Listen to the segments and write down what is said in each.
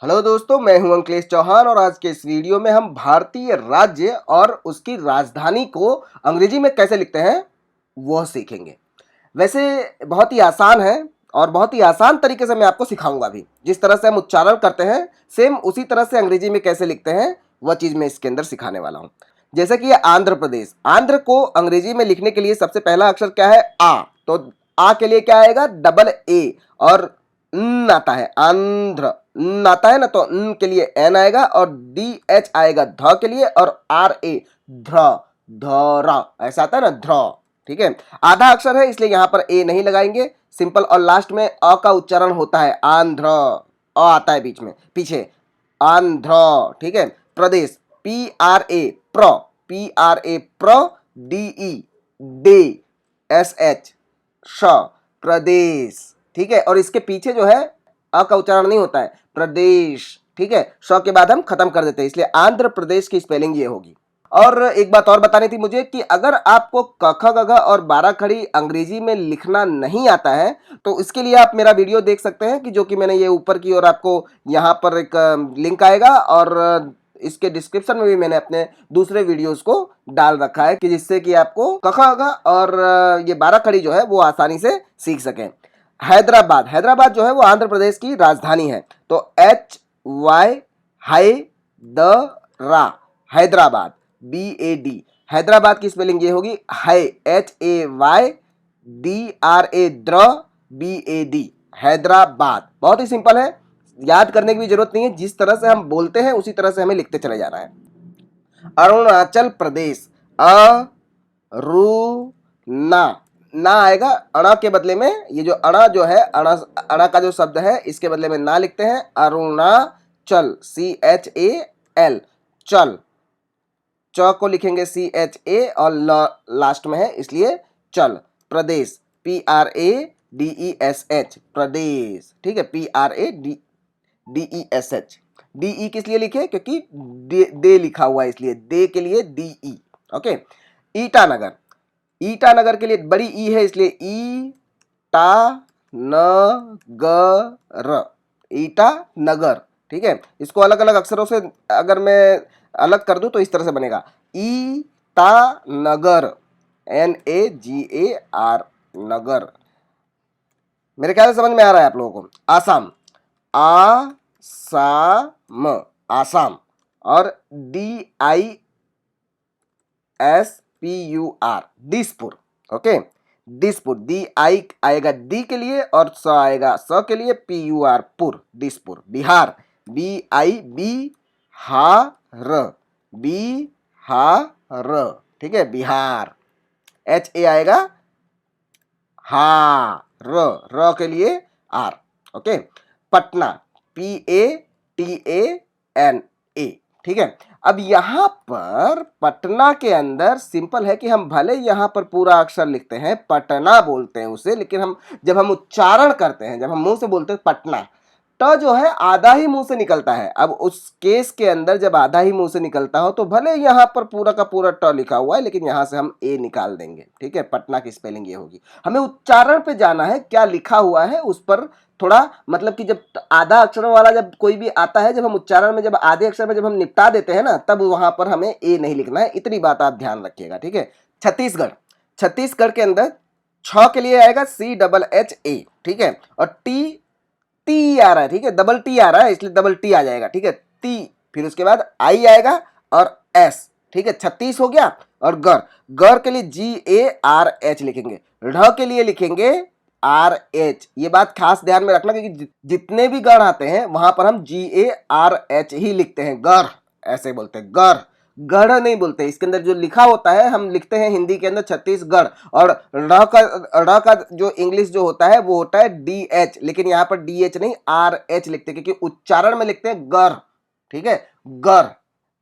Hello दोस्तों, मैं हूं अंकलेश चौहान और आज के इस वीडियो में हम भारतीय राज्य और उसकी राजधानी को अंग्रेजी में कैसे लिखते हैं वह सीखेंगे। वैसे बहुत ही आसान है और बहुत ही आसान तरीके से मैं आपको सिखाऊंगा भी। जिस तरह से हम उच्चारण करते हैं सेम उसी तरह से अंग्रेजी में कैसे लिखते हैं वह चीज़ मैं इसके अंदर सिखाने वाला हूँ। जैसे कि ये आंध्र प्रदेश, आंध्र को अंग्रेजी में लिखने के लिए सबसे पहला अक्षर क्या है? आ। तो आ के लिए क्या आएगा? Double A. और न आता है, आंध्र न आता है ना, तो न के लिए एन आएगा और डी एच आएगा ध के लिए और आर ए ध्र, धरा ऐसा आता है ना, ध्र। ठीक है, आधा अक्षर है इसलिए यहां पर ए नहीं लगाएंगे, सिंपल। और लास्ट में अ का उच्चारण होता है आंध्र, अ आता है बीच में पीछे, आंध्र। ठीक है, प्रदेश पी आर ए प्र, पी आर ए प्र, D E day, S H श, प्रदेश। ठीक है, और इसके पीछे जो है अ का उच्चारण नहीं होता है, प्रदेश। ठीक है, श के बाद हम खत्म कर देते हैं, इसलिए आंध्र प्रदेश की स्पेलिंग ये होगी। और एक बात और बतानी थी मुझे कि अगर आपको क ख ग घ और 12 खड़ी अंग्रेजी में लिखना नहीं आता है तो इसके लिए आप मेरा वीडियो देख सकते हैं कि जो कि मैंने ये ऊपर की ओर आपको यहाँ पर एक लिंक आएगा और इसके डिस्क्रिप्शन में भी मैंने अपने दूसरे वीडियोस को डाल रखा है कि जिससे कि आपको क ख ग और ये 12 खड़ी जो है वो आसानी से सीख सकें। हैदराबाद, हैदराबाद जो है वो आंध्र प्रदेश की राजधानी है, तो एच वाई हाई द रा, Hyderabad, B A D. Hyderabad की स्पेलिंग ये होगी हाई, H A Y D R A द्र, बी ए डी, हैदराबाद। बहुत ही सिंपल है, याद करने की भी जरूरत नहीं है, जिस तरह से हम बोलते हैं उसी तरह से हमें लिखते चले जाना है। अरुणाचल प्रदेश, अ रू ना, ना आएगा अणा के बदले में, ये जो अणा जो है, अणा अणा का जो शब्द है इसके बदले में ना लिखते हैं, Arunachal, C H A L, चल। च को लिखेंगे सी एच ए और लास्ट में है इसलिए चल। Pradesh, P R A D E S H, Pradesh. ठीक है, P R A D E S H. D E किस लिए लिखे? क्योंकि दे लिखा हुआ है इसलिए दे के लिए D E. Okay, Itanagar, Itanagar के लिए बड़ी ई है इसलिए ई टा न ग र, ईटानगर। ठीक है, इसको अलग अलग अक्षरों से अगर मैं अलग कर दूं तो इस तरह से बनेगा Itanagar, N A G A R, नगर। मेरे ख्याल से समझ में आ रहा है आप लोगों को। आसाम, आसाम, आसाम, और D I S P U R, Dispur. Okay, Dispur, D I आएगा डी के लिए और स आएगा स के लिए, पी यू आर पुर, Dispur. Bihar, B I B हा र, बी हा र। ठीक है, बिहार, एच ए आएगा हा र, र के लिए R. Okay, Patna, P A T N A ए। ठीक है, अब यहां पर पटना के अंदर सिंपल है कि हम भले यहां पर पूरा अक्षर लिखते हैं, पटना बोलते हैं उसे, लेकिन हम जब हम उच्चारण करते हैं, जब हम मुंह से बोलते हैं पटना, ट जो है आधा ही मुंह से निकलता है। अब उस केस के अंदर जब आधा ही मुंह से निकलता हो तो भले यहां पर पूरा का पूरा ट लिखा हुआ है लेकिन यहां से हम ए निकाल देंगे। ठीक है, पटना की स्पेलिंग ये होगी। हमें उच्चारण पे जाना है, क्या लिखा हुआ है उस पर थोड़ा, मतलब कि जब आधा अक्षरों वाला जब कोई भी आता है, जब हम उच्चारण में जब आधे अक्षर में जब हम निपटा देते हैं ना, तब वहां पर हमें ए नहीं लिखना है, इतनी बात आप ध्यान रखिएगा। ठीक है, छत्तीसगढ़, छत्तीसगढ़ के अंदर छ के लिए आएगा सी डबल एच ए। ठीक है, और टी टी आ रहा है, ठीक है, डबल टी आ रहा है इसलिए डबल टी आ जाएगा। ठीक है, टी, फिर उसके बाद आई आएगा और एस। ठीक है, 36 हो गया। और गर, गर के लिए जी ए आर एच लिखेंगे, ढ के लिए लिखेंगे आर एच। ये बात खास ध्यान में रखना क्योंकि जितने भी गढ़ आते हैं वहां पर हम जी ए आर एच ही लिखते हैं, गर ऐसे बोलते हैं, गर, गढ़ नहीं बोलते। इसके अंदर जो लिखा होता है हम लिखते हैं हिंदी के अंदर छत्तीसगढ़, और ड़ का जो इंग्लिश जो होता है वो होता है डी एच, लेकिन यहाँ पर डी एच नहीं आर एच लिखते हैं क्योंकि उच्चारण में लिखते हैं गर। ठीक है, गर,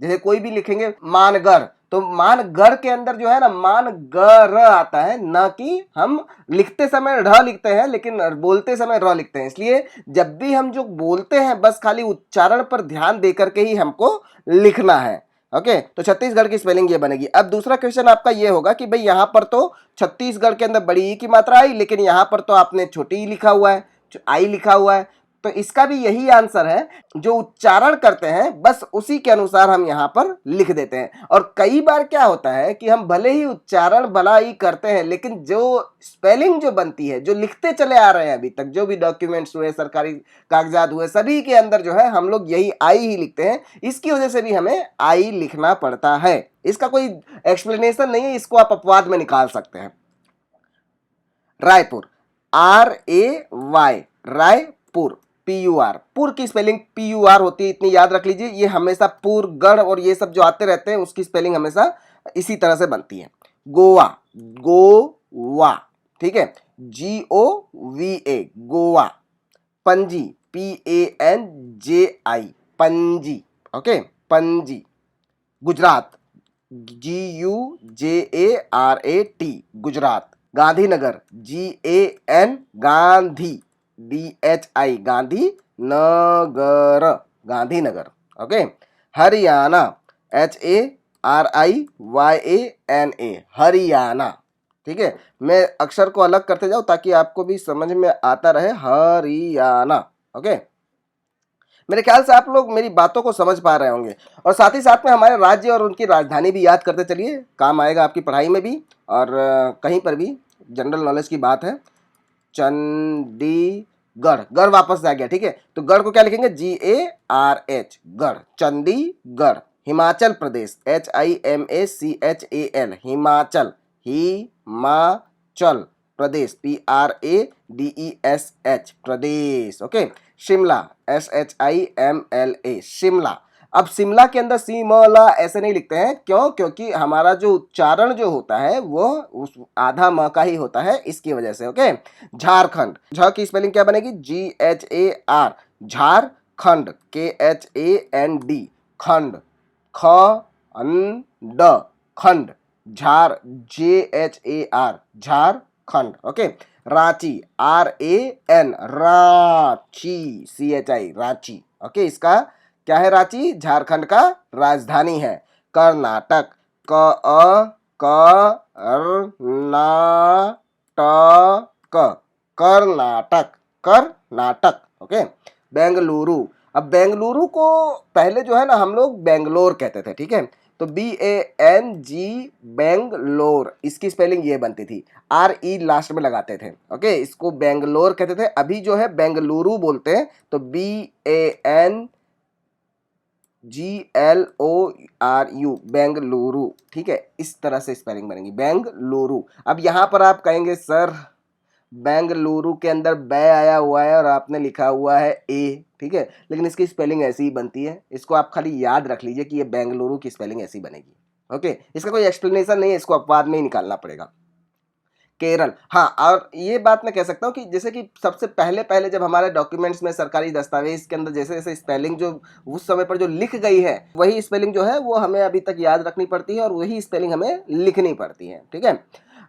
जैसे कोई भी लिखेंगे मानगर, तो मानगर के अंदर जो है ना मानगर आता है, ना कि हम लिखते समय ढ लिखते हैं लेकिन बोलते समय र लिखते हैं। इसलिए जब भी हम जो बोलते हैं बस खाली उच्चारण पर ध्यान देकर के ही हमको लिखना है। ओके, तो छत्तीसगढ़ की स्पेलिंग ये बनेगी। अब दूसरा क्वेश्चन आपका ये होगा कि भाई यहां पर तो छत्तीसगढ़ के अंदर बड़ी ई की मात्रा आई लेकिन यहां पर तो आपने छोटी ई लिखा हुआ है, आई लिखा हुआ है, तो इसका भी यही आंसर है, जो उच्चारण करते हैं बस उसी के अनुसार हम यहाँ पर लिख देते हैं। और कई बार क्या होता है कि हम भले ही उच्चारण भला ही करते हैं, लेकिन जो स्पेलिंग जो बनती है, जो लिखते चले आ रहे हैं अभी तक, जो भी डॉक्यूमेंट्स हुए, सरकारी कागजात हुए, सभी के अंदर जो है हम लोग यही आई ही लिखते हैं। इसकी वजह से भी हमें आई लिखना पड़ता है। इसका कोई एक्सप्लेनेशन नहीं है, इसको आप अपवाद में निकाल सकते हैं। रायपुर, RAY, रायपुर, PUR, पुर की स्पेलिंग PUR होती है, इतनी याद रख लीजिए। ये हमेशा पुर, गढ़ और ये सब जो आते रहते हैं उसकी स्पेलिंग हमेशा इसी तरह से बनती है। गोवा, गोवा, ठीक है, GOVA, Goa. Panaji, PANJI, Panaji, okay, Panaji. Gujarat, GUJARAT, Gujarat. Gandhinagar, GAN, Gandhi, DHI, Gandhinagar, Gandhinagar, okay. Haryana, HARIYANA, Haryana, ठीक है। मैं अक्षर को अलग करते जाऊं ताकि आपको भी समझ में आता रहे। हरियाणा, ओके। मेरे ख्याल से आप लोग मेरी बातों को समझ पा रहे होंगे, और साथ ही साथ में हमारे राज्य और उनकी राजधानी भी याद करते चलिए, काम आएगा आपकी पढ़ाई में भी और कहीं पर भी। जनरल नॉलेज की बात है। चंडीगढ़, गढ़ वापस आ गया, ठीक है। तो गढ़ को क्या लिखेंगे? GARH, गढ़, चंडीगढ़। हिमाचल प्रदेश, HIMACHAL, हिमाचल, हिमाचल प्रदेश, PRADESH, प्रदेश, ओके। शिमला, SHIMLA, शिमला। अब शिमला के अंदर शिमला ऐसे नहीं लिखते हैं, क्यों? क्योंकि हमारा जो उच्चारण जो होता है वो उस आधा म का ही होता है, इसकी वजह से, ओके। झारखंड, झ की स्पेलिंग क्या बनेगी? GHAR, झारखंड, KHAND, खंड, खंड, खंड, झार, JHAR, Jharkhand, okay. Ranchi, RAN, Ranchi, CHI, Ranchi, okay. इसका क्या है? रांची झारखंड का राजधानी है। कर्नाटक, कर्नाटक, कर्नाटक, ओके। बेंगलुरु, अब बेंगलुरु को पहले जो है ना हम लोग बेंगलोर कहते थे, ठीक है। तो BANG, बेंगलोर, इसकी स्पेलिंग ये बनती थी, RE लास्ट में लगाते थे, ओके। इसको बेंगलोर कहते थे, अभी जो है बेंगलुरु बोलते हैं। तो BANGLORU, बेंगलुरु, ठीक है। इस तरह से स्पेलिंग बनेगी, बेंगलुरु। अब यहाँ पर आप कहेंगे सर बेंगलुरु के अंदर बै आया हुआ है और आपने लिखा हुआ है ए, ठीक है, लेकिन इसकी स्पेलिंग ऐसी ही बनती है। इसको आप खाली याद रख लीजिए कि ये बेंगलुरु की स्पेलिंग ऐसी बनेगी, ओके। इसका कोई एक्सप्लेनेशन नहीं है, इसको अपवाद में ही निकालना पड़ेगा। केरल, हाँ, और ये बात मैं कह सकता हूँ कि जैसे कि सबसे पहले पहले जब हमारे डॉक्यूमेंट्स में, सरकारी दस्तावेज के अंदर जैसे जैसे स्पेलिंग जो उस समय पर जो लिख गई है, वही स्पेलिंग जो है वो हमें अभी तक याद रखनी पड़ती है और वही स्पेलिंग हमें लिखनी पड़ती है, ठीक है।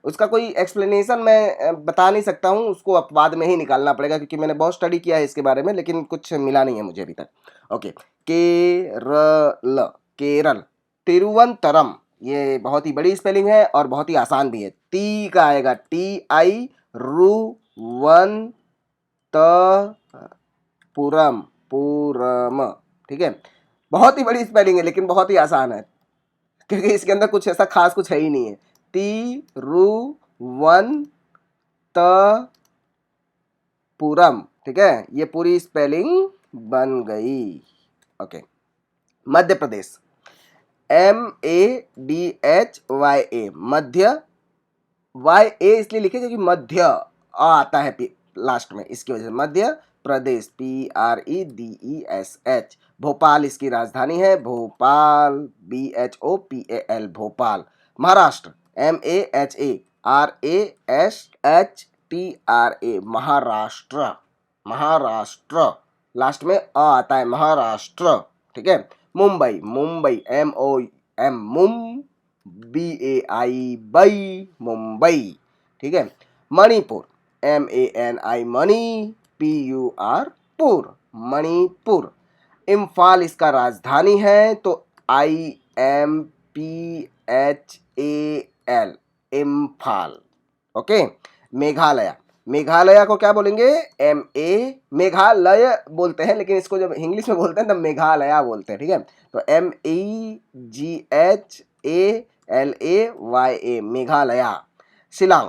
उसका कोई एक्सप्लेनेशन मैं बता नहीं सकता हूँ, उसको अपवाद में ही निकालना पड़ेगा, क्योंकि मैंने बहुत स्टडी किया है इसके बारे में, लेकिन कुछ मिला नहीं है मुझे अभी तक, ओके। केरल, केरल। तिरुवनंतरम, ये बहुत ही बड़ी स्पेलिंग है और बहुत ही आसान भी है। टी का आएगा TI, पुरम, पूरम, ठीक है। बहुत ही बड़ी स्पेलिंग है लेकिन बहुत ही आसान है, क्योंकि इसके अंदर कुछ ऐसा खास कुछ है ही नहीं है। तिरुवनंतपुरम, ठीक है, ये पूरी स्पेलिंग बन गई, ओके। मध्य प्रदेश, MADHYA, मध्य, YA इसलिए लिखे क्योंकि मध्य आता है लास्ट में, इसकी वजह से मध्य प्रदेश, PREDESH। भोपाल इसकी राजधानी है, Bhopal, BHOPAL, Bhopal. Maharashtra, MAHARASHTRA, Maharashtra, Maharashtra, last में आता है, महाराष्ट्र, ठीक है। मुंबई, मुंबई, MOM, BAI, बई, मुंबई, ठीक है। मणिपुर, MANI, मणि, PUR, पुर, मणिपुर। इम्फाल इसका राजधानी है, तो IMPHAL, इम्फाल, ओके। मेघालय, मेघालय को क्या बोलेंगे? MA, मेघालय बोलते हैं लेकिन इसको जब इंग्लिश में बोलते हैं तब मेघालया बोलते हैं, ठीक है। तो MEGHALAYA, Meghalaya. Shillong,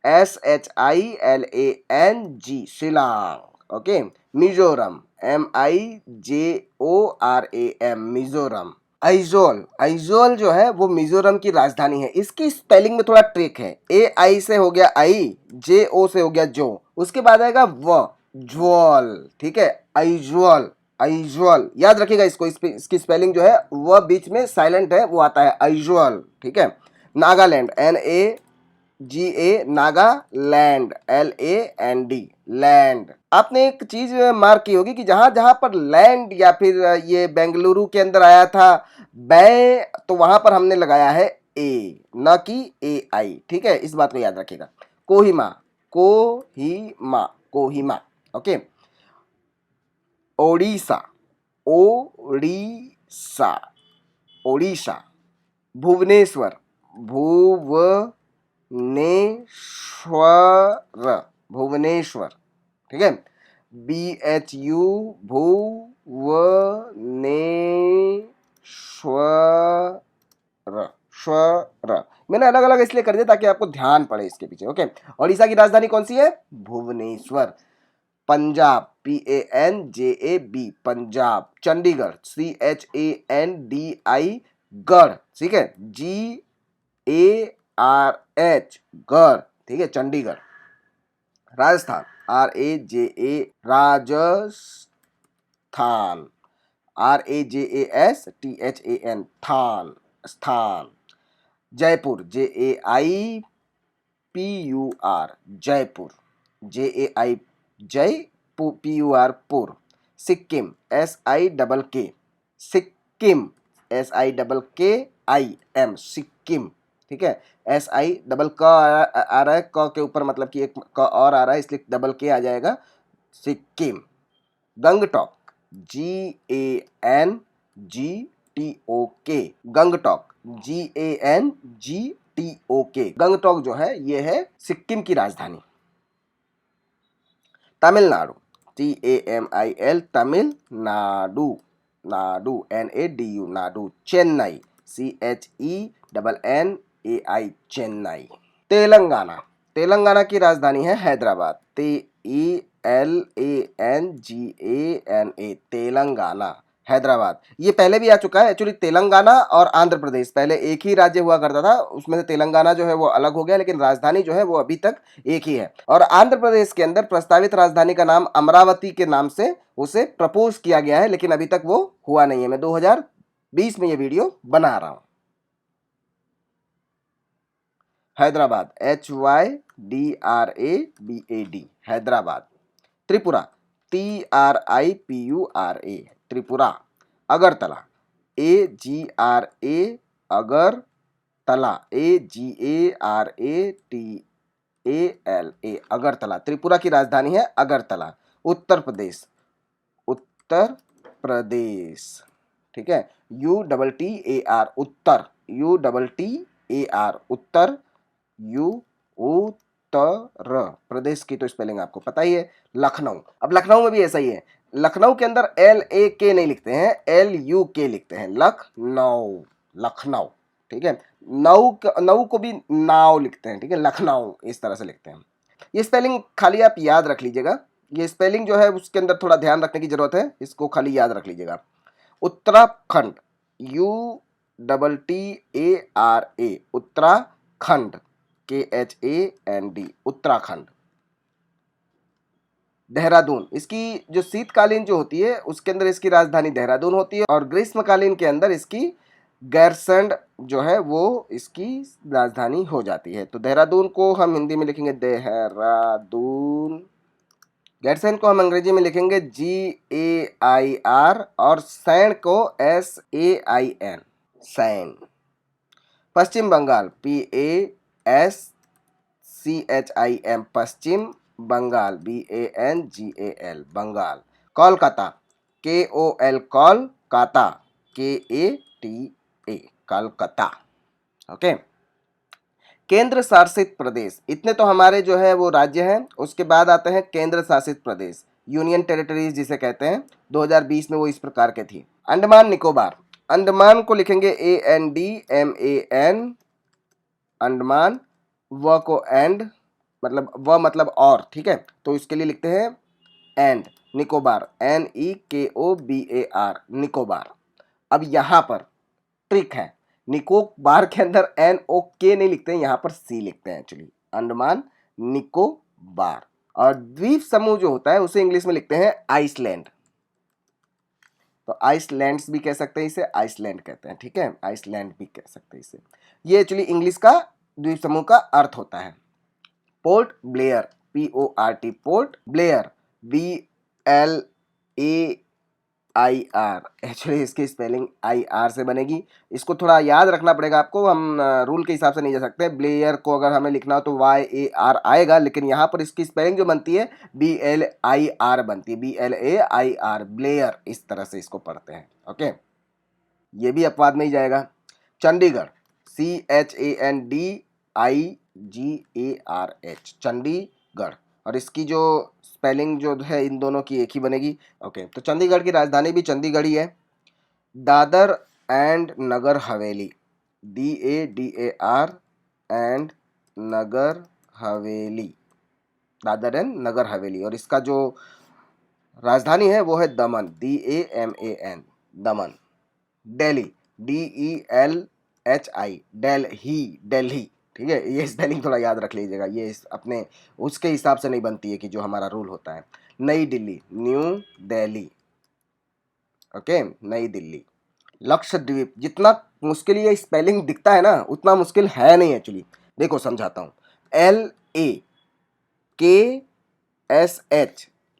SHILANG, Shillong, okay. Mizoram, MIJORAM, Mizoram. Aizawl, Aizawl जो है वो मिजोरम की राजधानी है। इसकी स्पेलिंग में थोड़ा ट्रिक है। AI से हो गया आई, JO से हो गया जो, उसके बाद आएगा व, ज्वाल, ठीक है। आइजोल, आइजोल याद रखिएगा इसको, इसकी स्पेलिंग जो है वह बीच में साइलेंट है, वो आता है आइजोल, ठीक है। Nagaland, NAGA, Nagaland, LAND, land. आपने एक चीज मार्क की होगी कि जहां जहां पर लैंड या फिर ये बेंगलुरु के अंदर आया था बै, तो वहां पर हमने लगाया है ए, न कि AI, ठीक है। इस बात को याद रखिएगा। कोहिमा, कोहिमा, कोहिमा, ओके। ओडिशा, ओडिशा, ओडिशा। भुवनेश्वर, भुवनेश्वर, भुवनेश्वर, ठीक है। BHU, भुवनेश्वर, स्वर। मैंने अलग अलग इसलिए कर दिया ताकि आपको ध्यान पड़े इसके पीछे, ओके। ओडिशा की राजधानी कौन सी है? भुवनेश्वर। पंजाब, PANJAB, पंजाब। चंडीगढ़, CHANDI, गढ़, ठीक है। GARH, गढ़, ठीक है, चंडीगढ़। राजस्थान, RAJA, राजस्थान, RAJASTHAN, थान, स्थान। जयपुर, JAIPUR, जयपुर, JAI, जय, PUR, पुर। सिक्किम, SIKK, सिक्किम, SIKKIM, सिक्किम, ठीक है। SI डबल क आ रहा है, क के ऊपर मतलब कि एक क और आ रहा है, इसलिए डबल के आ जाएगा, सिक्किम। गंगटोक, GANGTOK, गंगटोक, GANGTOK, गंगटोक जो है ये है सिक्किम की राजधानी। Tamil Nadu, TAMIL, Tamil Nadu, Nadu, NADU, Nadu. Chennai, CHENNAI, Chennai. Telangana, Telangana की राजधानी है हैदराबाद, TELANGANA, तेलंगाना, हैदराबाद। ये पहले भी आ चुका है एक्चुअली। तेलंगाना और आंध्र प्रदेश पहले एक ही राज्य हुआ करता था, उसमें से तेलंगाना जो है वो अलग हो गया, लेकिन राजधानी जो है वो अभी तक एक ही है। और आंध्र प्रदेश के अंदर प्रस्तावित राजधानी का नाम अमरावती के नाम से उसे प्रपोज किया गया है, लेकिन अभी तक वो हुआ नहीं है। मैं 2020 में ये वीडियो बना रहा हूं। Hyderabad, HYDRABAD, Hyderabad. Tripura, TRIPURA, Tripura. Agartala, AGRA, Agartala, AGARATALA, Agartala. Tripura की राजधानी है अगरतला। उत्तर प्रदेश, उत्तर प्रदेश, ठीक है। UTTAR, उत्तर, UTTAR, उत्तर, उत्तर प्रदेश की तो स्पेलिंग आपको पता ही है। लखनऊ, अब लखनऊ में भी ऐसा ही है। लखनऊ के अंदर LAK नहीं लिखते हैं, LUK लिखते हैं, लखनऊ, लखनऊ, ठीक है। नऊ को भी नाव लिखते हैं, ठीक है, लखनऊ इस तरह से लिखते हैं। ये स्पेलिंग खाली आप याद रख लीजिएगा, ये स्पेलिंग जो है उसके अंदर थोड़ा ध्यान रखने की जरूरत है, इसको खाली याद रख लीजिएगा। Uttarakhand, UTTARA, Uttarakhand, KHAND, Uttarakhand. देहरादून, इसकी जो शीतकालीन जो होती है उसके अंदर इसकी राजधानी देहरादून होती है, और ग्रीष्मकालीन के अंदर इसकी गैरसैंण जो है वो इसकी राजधानी हो जाती है। तो देहरादून को हम हिंदी में लिखेंगे देहरादून, गैरसैंण को हम अंग्रेजी में लिखेंगे GAIR, और सैन को SAIN, सैन। Paschim Bengal, PASCHIM, Paschim Bengal, BANGAL, Bengal. Kolkata, KOL, Kolkata, KATA, Calcutta, okay. केंद्र शासित प्रदेश, इतने तो हमारे जो है वो राज्य हैं। उसके बाद आते हैं केंद्र शासित प्रदेश, यूनियन टेरिटरीज जिसे कहते हैं। 2020 में वो इस प्रकार के थी। अंडमान निकोबार, अंडमान को लिखेंगे ANDMAN, अंडमान, व को एंड, मतलब व मतलब और, ठीक है, तो इसके लिए लिखते हैं एंड, निकोबार NEKOBAR, निकोबार। अब यहाँ पर ट्रिक है, निकोबार के अंदर NOK नहीं लिखते हैं, यहाँ पर C लिखते हैं एक्चुअली, अंडमान निकोबार। और द्वीप समूह जो होता है उसे इंग्लिश में लिखते हैं आइसलैंड, तो आइसलैंड्स भी कह सकते हैं इसे, आइसलैंड कहते हैं, ठीक है, आइसलैंड भी कह सकते हैं इसे। ये एक्चुअली इंग्लिश का द्वीप समूह का अर्थ होता है। Port Blair, PORT, port Blair, BLAIR, actually इसकी स्पेलिंग IR से बनेगी। इसको थोड़ा याद रखना पड़ेगा आपको, हम रूल के हिसाब से नहीं जा सकते। ब्लेयर को अगर हमें लिखना हो तो YAR आएगा, लेकिन यहाँ पर इसकी स्पेलिंग जो बनती है BLAIR बनती है, BLAIR, ब्लेयर, इस तरह से इसको पढ़ते हैं। ओके, ये भी अपवाद में ही जाएगा। चंडीगढ़, CHANDIGARH, चंडीगढ़, और इसकी जो स्पेलिंग जो है इन दोनों की एक ही बनेगी। ओके, तो चंडीगढ़ की राजधानी भी चंडीगढ़ ही है। Dadar and Nagar Haveli, DADAR and Nagar Haveli, Dadar and Nagar Haveli, और इसका जो राजधानी है वो है दमन, DAMAN, दमन। दिल्ली, DELHI, दिल्ली, दिल्ली, ठीक है, ये स्पेलिंग थोड़ा याद रख लीजिएगा, ये अपने उसके हिसाब से नहीं बनती है कि जो हमारा रूल होता है। नई दिल्ली, न्यू दिल्ली, ओके, नई दिल्ली। लक्षद्वीप, जितना मुश्किल ये स्पेलिंग दिखता है ना उतना मुश्किल है नहीं एक्चुअली, देखो समझाता हूँ। LAKSH,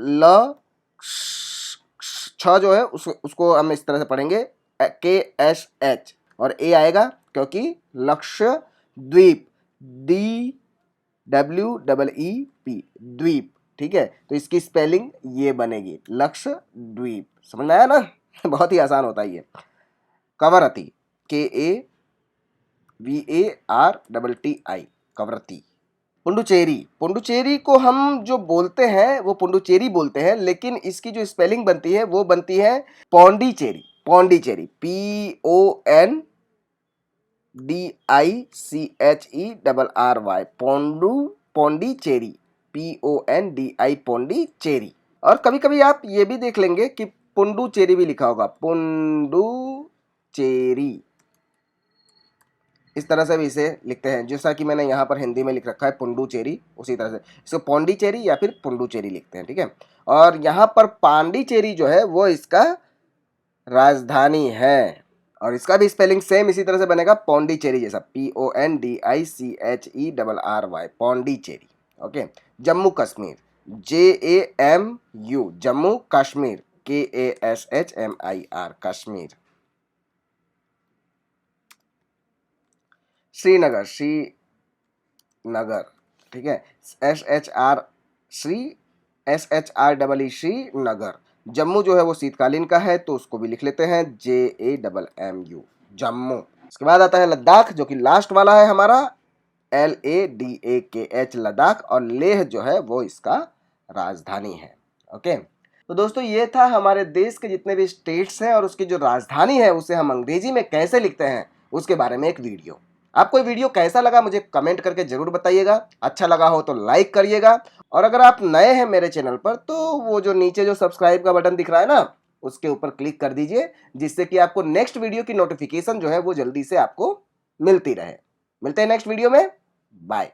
ल छ जो है उसको हम इस तरह से पढ़ेंगे KSH, और A आएगा क्योंकि लक्षद्वीप, DWEEP, द्वीप, ठीक है, तो इसकी स्पेलिंग ये बनेगी, लक्षद्वीप। समझ में आया ना? बहुत ही आसान होता है ये। कवरती, KAVARTTI, कवरती। पुंडुचेरी, पुंडुचेरी को हम जो बोलते हैं वो पुंडुचेरी बोलते हैं, लेकिन इसकी जो स्पेलिंग बनती है वो बनती है पौंडीचेरी, पौंडीचेरी, PONDICHERRY, पौंडीचेरी, PONDI, पौंडीचेरी। और कभी कभी आप ये भी देख लेंगे कि पुंडुचेरी भी लिखा होगा, पुंडुचेरी, इस तरह से भी इसे लिखते हैं, जैसा कि मैंने यहाँ पर हिंदी में लिख रखा है पुंडुचेरी, उसी तरह से इसको पौंडीचेरी या फिर पुंडुचेरी लिखते हैं, ठीक है। और यहाँ पर पांडिचेरी जो है वो इसका राजधानी है, और इसका भी स्पेलिंग सेम इसी तरह से बनेगा, पौंडीचेरी जैसा, PONDICHERRY, Pondicherry. Okay, Jammu Kashmir, JAMU, Jammu Kashmir, KASHMIR, Kashmir. Srinagar, Srinagar, ठीक है, SHR, श्रीनगर। जम्मू जो है वो शीतकालीन का है तो उसको भी लिख लेते हैं JAMMU, जम्मू। इसके बाद आता है लद्दाख, जो कि लास्ट वाला है हमारा, LADAKH, लद्दाख, और लेह जो है वो इसका राजधानी है। ओके, तो दोस्तों ये था हमारे देश के जितने भी स्टेट्स हैं और उसकी जो राजधानी है उसे हम अंग्रेजी में कैसे लिखते हैं उसके बारे में एक वीडियो। आपको ये वीडियो कैसा लगा मुझे कमेंट करके जरूर बताइएगा। अच्छा लगा हो तो लाइक करिएगा, और अगर आप नए हैं मेरे चैनल पर तो वो जो नीचे जो सब्सक्राइब का बटन दिख रहा है ना उसके ऊपर क्लिक कर दीजिए, जिससे कि आपको नेक्स्ट वीडियो की नोटिफिकेशन जो है वो जल्दी से आपको मिलती रहे। मिलते हैं नेक्स्ट वीडियो में, बाय।